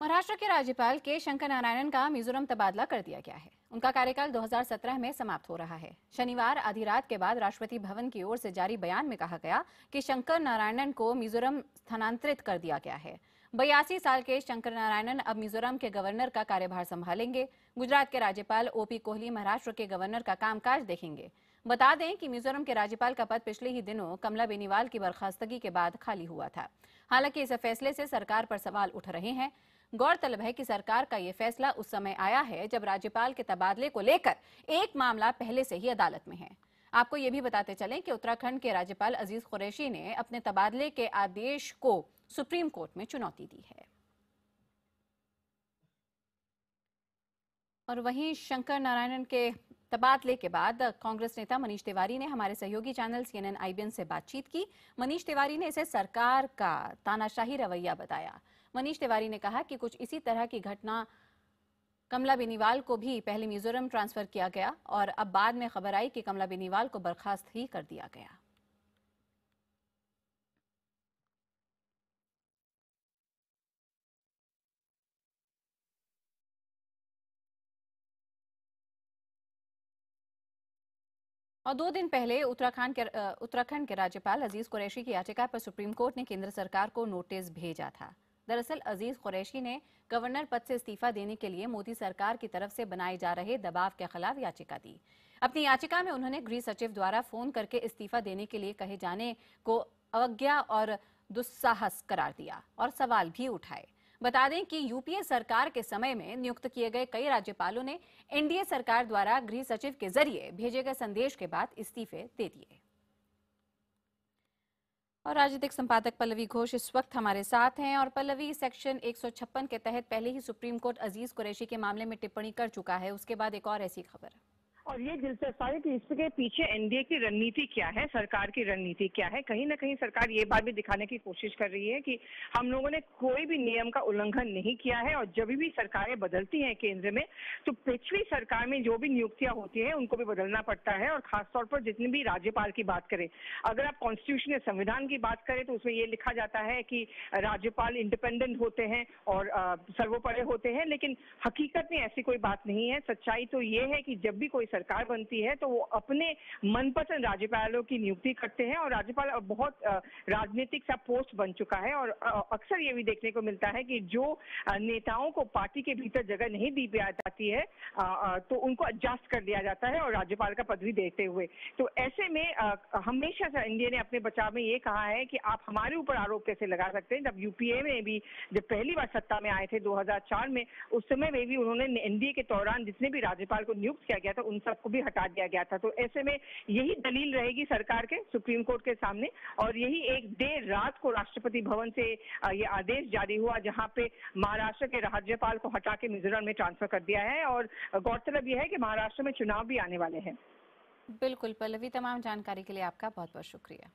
महाराष्ट्र के राज्यपाल के शंकर नारायणन का मिजोरम तबादला कर दिया गया है। उनका कार्यकाल 2017 में समाप्त हो रहा है। शनिवार आधी रात के बाद राष्ट्रपति भवन की ओर से जारी बयान में कहा गया कि शंकर नारायणन को मिजोरम स्थानांतरित कर दिया गया है। 82 साल के शंकर नारायणन अब मिजोरम के गवर्नर का कार्यभार संभालेंगे। गुजरात के राज्यपाल ओपी कोहली महाराष्ट्र के गवर्नर का कामकाज देखेंगे। बता दें कि मिजोरम के राज्यपाल का पद पिछले ही दिनों कमला बेनीवाल की बर्खास्तगी के बाद खाली हुआ था। हालांकि इस फैसले से सरकार पर सवाल उठ रहे हैं। गौरतलब है कि सरकार का यह फैसला उस समय आया है जब राज्यपाल के तबादले को लेकर एक मामला पहले से ही अदालत में है। आपको ये भी बताते चलें कि उत्तराखंड के राज्यपाल अजीज कुरैशी ने अपने तबादले के आदेश को सुप्रीम कोर्ट में चुनौती दी है। और वहीं शंकर नारायणन के तबादले के बाद कांग्रेस नेता मनीष तिवारी ने हमारे सहयोगी चैनल CNN IBN से बातचीत की। मनीष तिवारी ने इसे सरकार का तानाशाही रवैया बताया। मनीष तिवारी ने कहा कि कुछ इसी तरह की घटना कमला बेनीवाल को भी पहले मिजोरम ट्रांसफर किया गया और अब बाद में खबर आई कि कमला बेनीवाल को बर्खास्त ही कर दिया गया। और 2 दिन पहले उत्तराखंड के राज्यपाल अजीज कुरैशी की याचिका पर सुप्रीम कोर्ट ने केंद्र सरकार को नोटिस भेजा था। दरअसल अजीज कुरैशी ने गवर्नर पद से इस्तीफा देने के लिए मोदी सरकार की तरफ से बनाए जा रहे दबाव के खिलाफ याचिका दी। अपनी याचिका में उन्होंने गृह सचिव द्वारा फोन करके इस्तीफा देने के लिए कहे जाने को अवज्ञा और दुस्साहस करार दिया और सवाल भी उठाए। बता दें कि यूपीए सरकार के समय में नियुक्त किए गए कई राज्यपालों ने एनडीए सरकार द्वारा गृह सचिव के जरिए भेजे गए संदेश के बाद इस्तीफे दे दिए। और राजनीतिक संपादक पल्लवी घोष इस वक्त हमारे साथ हैं। और पल्लवी, सेक्शन 156 के तहत पहले ही सुप्रीम कोर्ट अजीज कुरैशी के मामले में टिप्पणी कर चुका है, उसके बाद एक और ऐसी खबर। और ये दिलचस्प है कि इसके पीछे एनडीए की रणनीति क्या है, सरकार की रणनीति क्या है। कहीं ना कहीं सरकार ये बात भी दिखाने की कोशिश कर रही है कि हम लोगों ने कोई भी नियम का उल्लंघन नहीं किया है। और जब भी सरकारें बदलती हैं केंद्र में, तो पिछली सरकार में जो भी नियुक्तियां होती हैं उनको भी बदलना पड़ता है। और खासतौर पर जितने भी राज्यपाल की बात करें, अगर आप कॉन्स्टिट्यूशन या संविधान की बात करें तो उसमें ये लिखा जाता है कि राज्यपाल इंडिपेंडेंट होते हैं और सर्वोपरि होते हैं, लेकिन हकीकत में ऐसी कोई बात नहीं है। सच्चाई तो ये है कि जब भी कोई सरकार बनती है तो वो अपने मनपसंद राज्यपालों की नियुक्ति करते हैं। और राज्यपाल बहुत राजनीतिक सा पोस्ट बन चुका है। और अक्सर ये भी देखने को मिलता है कि जो नेताओं को पार्टी के भीतर जगह नहीं दी जाती है तो उनको एडजस्ट कर दिया जाता है और राज्यपाल का पद भी देते हुए। तो ऐसे में हमेशा से इंडिया ने अपने बचाव में ये कहा है कि आप हमारे ऊपर आरोप कैसे लगा सकते हैं। जब यूपीए में भी जब पहली बार सत्ता में आए थे 2004 में, उस समय में भी उन्होंने एनडीए के दौरान जितने भी राज्यपाल को नियुक्त किया गया था उन सबको भी हटा दिया गया था। तो ऐसे में यही दलील रहेगी सरकार के सुप्रीम कोर्ट के सामने। और यही एक देर रात को राष्ट्रपति भवन से ये आदेश जारी हुआ जहां पे महाराष्ट्र के राज्यपाल को हटा के मिजोरम में ट्रांसफर कर दिया है। और गौरतलब यह है कि महाराष्ट्र में चुनाव भी आने वाले हैं। बिल्कुल पल्लवी, तमाम जानकारी के लिए आपका बहुत बहुत शुक्रिया।